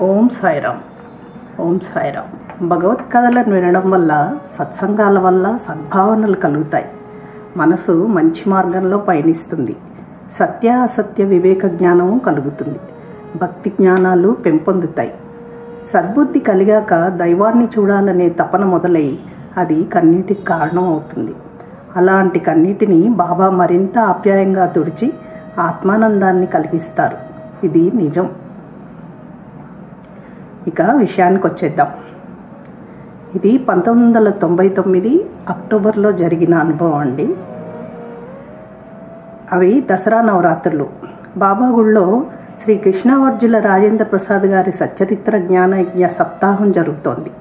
ఓం సాయిరామ్. ఓం సాయిరామ్. భగవత్ కథలను వినడం వల్ల, సత్సంగాల వల్ల సద్భావనలు కలుగుతాయి. మనసు మంచి మార్గంలో పయనిస్తుంది. సత్య అసత్య వివేక జ్ఞానం కలుగుతుంది. భక్తి జ్ఞానాలు పెంపొందుతాయి. సద్బుద్ధి కలిగాక దైవాన్ని చూడాలనే తపన మొదలై అది కన్నీటికి కారణం అవుతుంది. అలాంటి కన్నీటిని బాబా మరింత ఆప్యాయంగా తుడిచి ఆత్మానందాన్ని కలిగిస్తారు. ఇది నిజం. ఇక విషయానికి వచ్చేద్దాం. ఇది 1999 అక్టోబర్లో జరిగిన అనుభవం అండి. అవి దసరా నవరాత్రులు. బాబా గుళ్ళో శ్రీ కృష్ణవర్జుల రాజేంద్ర ప్రసాద్ గారి సచ్చరిత్ర జ్ఞానయజ్ఞ సప్తాహం జరుగుతోంది.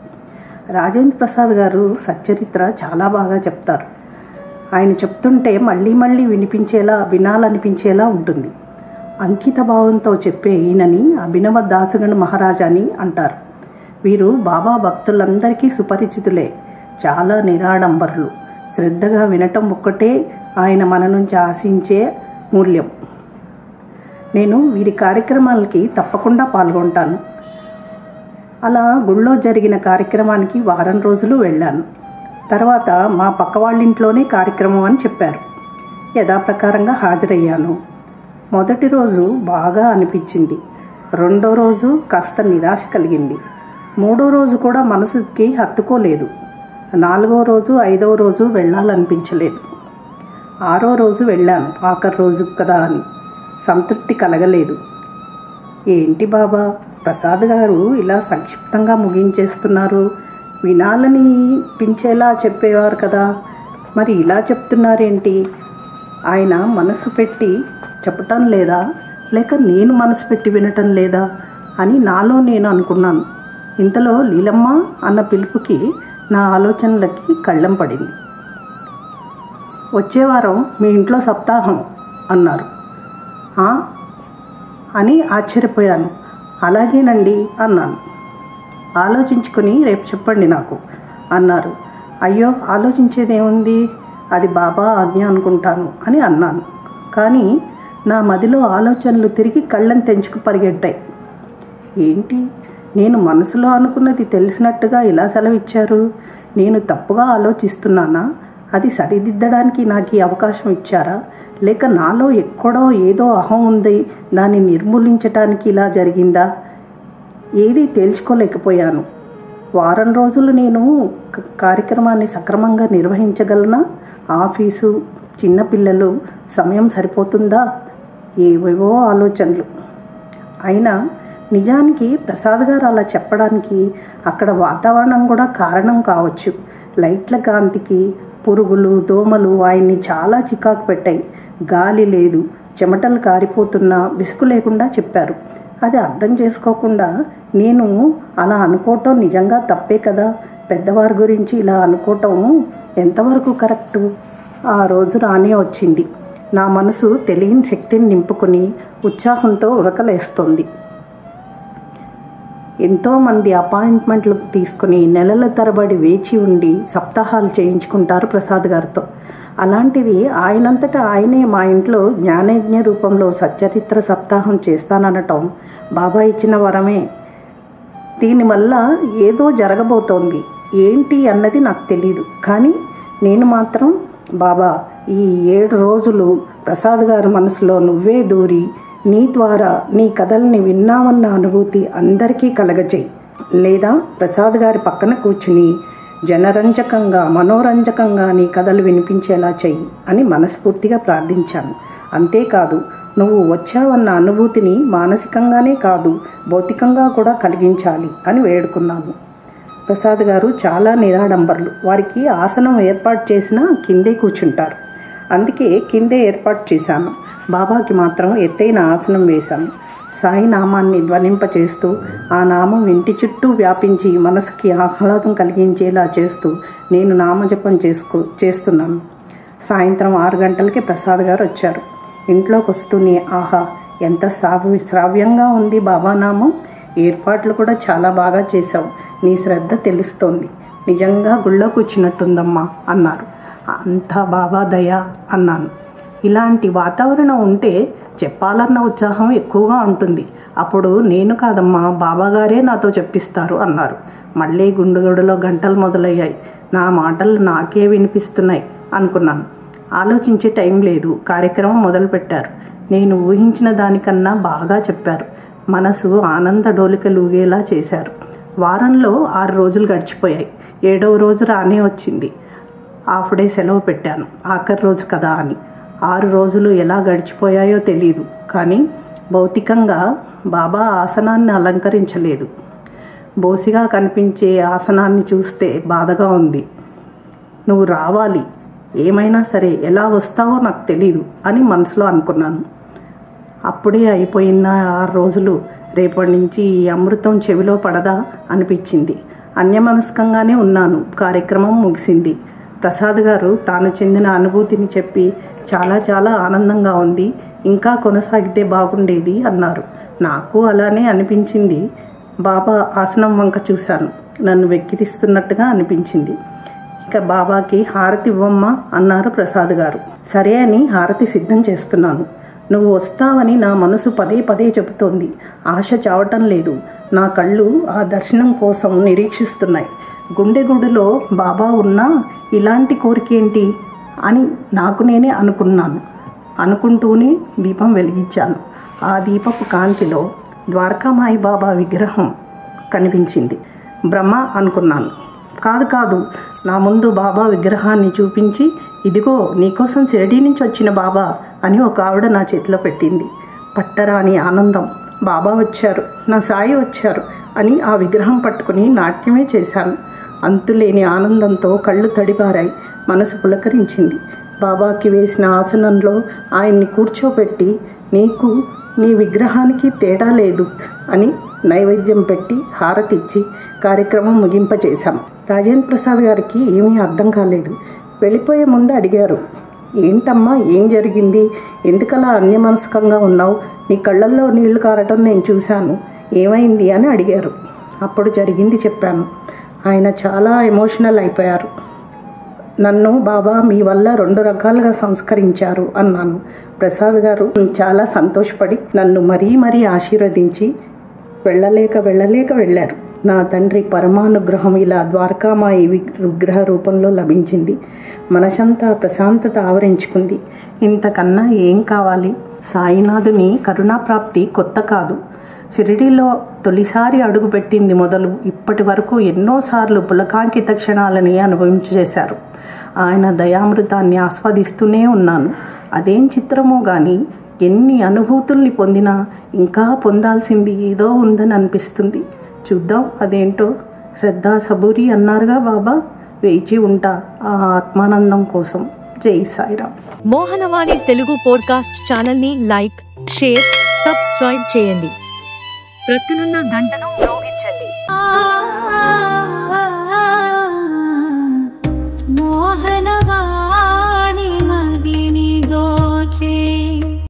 రాజేంద్ర ప్రసాద్ గారు సచ్చరిత్ర చాలా బాగా చెప్తారు. ఆయన చెప్తుంటే మళ్ళీ మళ్ళీ వినాలనిపించేలా ఉంటుంది. అంకిత భావంతో చెప్పే ఈయనని అభినవ దాసగణ మహారాజ్ అని అంటారు. వీరు బాబా భక్తులందరికీ సుపరిచితులే. చాలా నిరాడంబరులు. శ్రద్ధగా వినటం ఒక్కటే ఆయన మన నుంచి ఆశించే మూల్యం. నేను వీరి కార్యక్రమాలకి తప్పకుండా పాల్గొంటాను. అలా గుళ్ళో జరిగిన కార్యక్రమానికి వారం రోజులు వెళ్ళాను. తర్వాత మా పక్క వాళ్ళింట్లోనే కార్యక్రమం అని చెప్పారు. యథాప్రకారంగా హాజరయ్యాను. మొదటి రోజు బాగా అనిపించింది. రెండో రోజు కాస్త నిరాశ కలిగింది. మూడో రోజు కూడా మనసుకి హత్తుకోలేదు. నాలుగో రోజు, ఐదవ రోజు వెళ్ళాలనిపించలేదు. ఆరో రోజు వెళ్ళాను. ఆఖరి రోజు కదా అని సంతృప్తి కలగలేదు. ఏంటి బాబా ప్రసాద్ గారు ఇలా సంక్షిప్తంగా ముగించేస్తున్నారు? వినాలనిపించేలా చెప్పేవారు కదా, మరి ఇలా చెప్తున్నారేంటి? ఆయన మనసు పెట్టి చెప్పటం లేదా, లేక నేను మనసు పెట్టి వినటం లేదా అని నాలో నేను అనుకున్నాను. ఇంతలో లీలమ్మ అన్న పిలుపుకి నా ఆలోచనలకి కళ్ళెం పడింది. వచ్చే వారం మీ ఇంట్లో సప్తాహం అన్నారు అని ఆశ్చర్యపోయాను. అలాగేనండి అన్నాను. ఆలోచించుకొని రేపు చెప్పండి నాకు అన్నారు. అయ్యో ఆలోచించేదేముంది, అది బాబా ఆజ్ఞ అనుకుంటాను అని అన్నాను. కానీ నా మదిలో ఆలోచనలు తిరిగి కళ్ళని తెంచుకు పరిగెట్టాయి. ఏంటి, నేను మనసులో అనుకున్నది తెలిసినట్టుగా ఇలా సెలవిచ్చారు? నేను తప్పుగా ఆలోచిస్తున్నానా? అది సరిదిద్దడానికి నాకు ఈ అవకాశం ఇచ్చారా? లేక నాలో ఎక్కడో ఏదో అహం ఉంది, దాన్ని నిర్మూలించటానికి ఇలా జరిగిందా? ఏదీ తేల్చుకోలేకపోయాను. వారం రోజులు నేను కార్యక్రమాన్ని సక్రమంగా నిర్వహించగలనా? ఆఫీసు, చిన్నపిల్లలు, సమయం సరిపోతుందా? ఏవేవో ఆలోచనలు. అయినా నిజానికి ప్రసాద్ గారు అలా చెప్పడానికి అక్కడ వాతావరణం కూడా కారణం కావచ్చు. లైట్ల కాంతికి పురుగులు, దోమలు ఆయన్ని చాలా చికాకు పెట్టాయి. గాలి లేదు, చెమటలు కారిపోతున్నా విసుగు లేకుండా చెప్పారు. అది అర్థం చేసుకోకుండా నేను అలా అనుకోవటం నిజంగా తప్పే కదా. పెద్దవారి గురించి ఇలా అనుకోవటం ఎంతవరకు కరెక్టు? ఆ రోజు రానే వచ్చింది. నా మనసు తెలియని శక్తిని నింపుకొని ఉత్సాహంతో ఉరకలేస్తోంది. ఎంతోమంది అపాయింట్మెంట్లు తీసుకుని నెలల తరబడి వేచి ఉండి సప్తాహాలు చేయించుకుంటారు ప్రసాద్ గారితో. అలాంటిది ఆయనంతటా ఆయనే మా ఇంట్లో జ్ఞానయజ్ఞ రూపంలో సచ్చరిత్ర సప్తాహం చేస్తాననటం బాబా ఇచ్చిన వరమే. దీనివల్ల ఏదో జరగబోతోంది. ఏంటి అన్నది నాకు తెలీదు. కానీ నేను మాత్రం బాబా ఈ 7 రోజులు ప్రసాద్ గారి మనసులో నువ్వే దూరి నీ ద్వారా నీ కథల్ని విన్నామన్న అనుభూతి అందరికీ కలగచేయి, లేదా ప్రసాద్ గారి పక్కన కూర్చుని జనరంజకంగా మనోరంజకంగా నీ కథలు వినిపించేలా చెయ్యి అని మనస్ఫూర్తిగా ప్రార్థించాను. అంతేకాదు, నువ్వు వచ్చావన్న అనుభూతిని మానసికంగానే కాదు భౌతికంగా కూడా కలిగించాలి అని వేడుకున్నాను. ప్రసాద్ గారు చాలా నిరాడంబరులు. వారికి ఆసనం ఏర్పాటు చేసినా కిందే కూర్చుంటారు. అందుకే కిందే ఏర్పాటు చేశాను. బాబాకి మాత్రం ఎత్తైన ఆసనం వేశాను. సాయి నామాన్ని ధ్వనింపచేస్తూ ఆ నామం ఇంటి చుట్టూ వ్యాపించి మనసుకి ఆహ్లాదం కలిగించేలా చేస్తూ నేను నామజపం చేస్తున్నాను. సాయంత్రం 6 గంటలకే ప్రసాద్ గారు వచ్చారు. ఇంట్లోకి వస్తూనే ఆహా ఎంత శ్రావ్యంగా ఉంది బాబా నామం, ఏర్పాట్లు కూడా చాలా బాగా చేశావు, నీ శ్రద్ధ తెలుస్తోంది, నిజంగా గుళ్ళో కూర్చున్నట్టుందమ్మా అన్నారు. అంతా బాబా దయ అన్నాను. ఇలాంటి వాతావరణం ఉంటే చెప్పాలన్న ఉత్సాహం ఎక్కువగా ఉంటుంది. అప్పుడు నేను కాదమ్మా, బాబాగారే నాతో చెప్పిస్తారు అన్నారు. మళ్ళీ గుండెగూడలో గంటలు మొదలయ్యాయి. నా మాటలు నాకే వినిపిస్తున్నాయి అనుకున్నాను. ఆలోచించే టైం లేదు. కార్యక్రమం మొదలుపెట్టారు. నేను ఊహించిన దానికన్నా బాగా చెప్పారు. మనసు ఆనంద డోలికలూగేలా చేశారు. వారంలో 6 రోజులు గడిచిపోయాయి. 7వ రోజు రానే వచ్చింది. హాఫ్ డే సెలవు పెట్టాను, ఆఖరి రోజు కదా అని. 6 రోజులు ఎలా గడిచిపోయాయో తెలీదు. కానీ భౌతికంగా బాబా ఆసనాన్ని అలంకరించలేదు. బోసిగా కనిపించే ఆసనాన్ని చూస్తే బాధగా ఉంది. నువ్వు రావాలి, ఏమైనా సరే, ఎలా వస్తావో నాకు తెలీదు అని మనసులో అనుకున్నాను. అప్పుడే అయిపోయిన 6 రోజులు. రేపటి నుంచి ఈ అమృతం చెవిలో పడదా అనిపించింది. అన్యమనస్కంగానే ఉన్నాను. కార్యక్రమం ముగిసింది. ప్రసాద్ గారు తాను చెందిన అనుభూతిని చెప్పి చాలా చాలా ఆనందంగా ఉంది, ఇంకా కొనసాగితే బాగుండేది అన్నారు. నాకు అలానే అనిపించింది. బాబా ఆసనం వంక చూశాను. నన్ను వెక్కిరిస్తున్నట్టుగా అనిపించింది. ఇక బాబాకి హారతి ఇవ్వమ్మా అన్నారు ప్రసాద్ గారు. సరే అని హారతి సిద్ధం చేస్తున్నాను. నువ్వు వస్తావని నా మనసు పదే పదే చెబుతోంది. ఆశ చావటం లేదు. నా కళ్ళు ఆ దర్శనం కోసం నిరీక్షిస్తున్నాయి. గుండెగుడిలో బాబా ఉన్నా ఇలాంటి కోరికేంటి అని నాకు నేనే అనుకున్నాను. అనుకుంటూనే దీపం వెలిగించాను. ఆ దీపపు కాంతిలో ద్వారకామాయి బాబా విగ్రహం కనిపించింది. బ్రహ్మ అనుకున్నాను. కాదు, నా ముందు బాబా విగ్రహాన్ని చూపించి, ఇదిగో నీకోసం షిరిడీ నుంచి వచ్చిన బాబా అని ఒక ఆవిడ నా చేతిలో పెట్టింది. పట్టరాని ఆనందం. బాబా వచ్చారు, నా సాయి వచ్చారు అని ఆ విగ్రహం పట్టుకుని నాట్యమే చేశాను. అంతులేని ఆనందంతో కళ్ళు తడిపారాయి. మనసు పులకరించింది. బాబాకి వేసిన ఆసనంలో ఆయన్ని కూర్చోబెట్టి, నీకు నీ విగ్రహానికి తేడా లేదు అని నైవేద్యం పెట్టి హారతిచ్చి కార్యక్రమం ముగింపచేశాం. రాజేంద్ర ప్రసాద్ గారికి ఏమీ అర్థం కాలేదు. వెళ్ళిపోయే ముందు అడిగారు, ఏంటమ్మా, ఏం జరిగింది? ఎందుకలా అన్యమనస్కంగా ఉన్నావు? నీ కళ్ళల్లో నీళ్లు కారటం నేను చూశాను, ఏమైంది అని అడిగారు. అప్పుడు జరిగింది చెప్పాను. ఆయన చాలా ఎమోషనల్ అయిపోయారు. నన్ను బాబా మీ వల్ల 2 రకాలుగా సంస్కరించారు అన్నాను. ప్రసాద్ గారు చాలా సంతోషపడి నన్ను మరీ ఆశీర్వదించి వెళ్ళలేక వెళ్ళారు. నా తండ్రి పరమానుగ్రహం ఇలా ద్వారకామాయి విగ్రహ రూపంలో లభించింది. మనసంతా ప్రశాంతత ఆవరించుకుంది. ఇంతకన్నా ఏం కావాలి? సాయినాథుని కరుణాప్రాప్తి కొత్త కాదు. షిరిడీలో తొలిసారి అడుగుపెట్టింది మొదలు ఇప్పటి వరకు ఎన్నోసార్లు పులకాంకిత క్షణాలని అనుభవించేశారు. ఆయన దయామృతాన్ని ఆస్వాదిస్తూనే ఉన్నాను. అదేం చిత్రమో కానీ ఎన్ని అనుభూతుల్ని పొందినా ఇంకా పొందాల్సింది ఏదో ఉందని అనిపిస్తుంది. చూద్దాం అదేంటో. శ్రద్ధ సబూరి అన్నారుగా బాబా, వేచి ఉంటా ఆ ఆత్మానందం కోసం. జై సాయిరామ్. మోహనవాణి తెలుగు పోడ్కాస్ట్ ఛానల్ని లైక్, షేర్, సబ్స్క్రైబ్ చేయండి. ప్రక్కనున్న గంటను మ్రోగించండి.